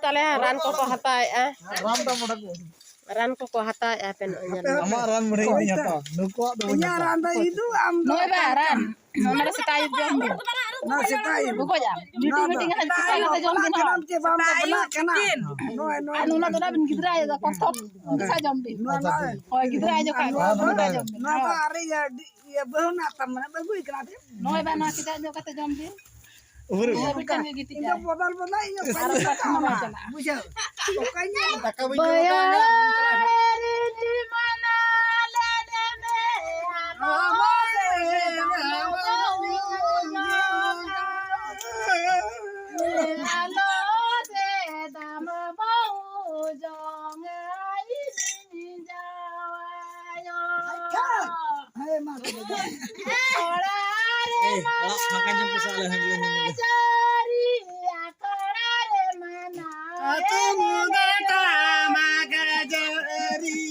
tale ran ko hatai ran ta moda ko ran ko hatai pen ama ran mode ini hata nuko do nya ran ta itu am no ba ran no na setai jom na setai buko jam duty meeting kan setai ta jom din kan ke bam ta bana kana no no anu na to da bin gidra ya ko top bisa jom din no na oh gidra aja kan na ta are ya bahuna tamna bagu ikrate no ba na kita jo kata jom din ure bukan gitu ini bodal bodal ini buja pokoknya taka bi di mana makan jam kesalahan lagi aku muda magajari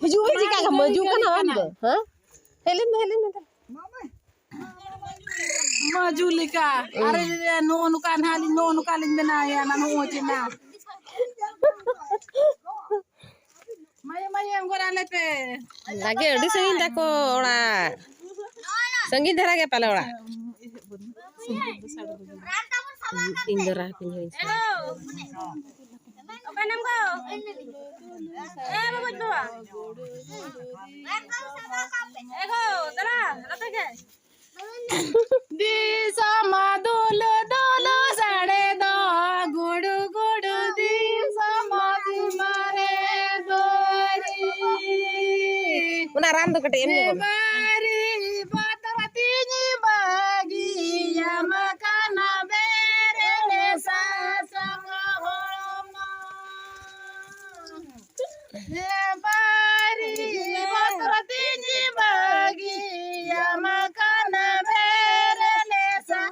hijau jika kamu maju kan apa? Hah? Helen. maju lika are no kan halin no kalin benaya na no china maya ngora lepe lagi adi sangin dako ora sangin dhara ge pala ora indra pinjoi apa nam go bagus bawa go tara rata ke di sama dulu sade do gudu di sama di mare dori una ran do kete emni bari batarati ni bagi ya makana bere desa sama holma bari batarati ni bagi ya makana bere desa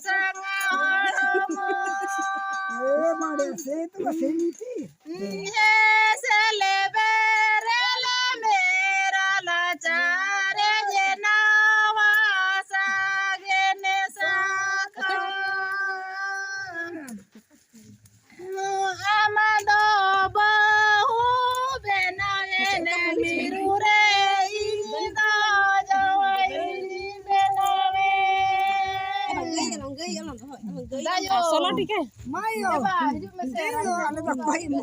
sama holma mare se to seniti solo ठीक है mayo ale tak pai mo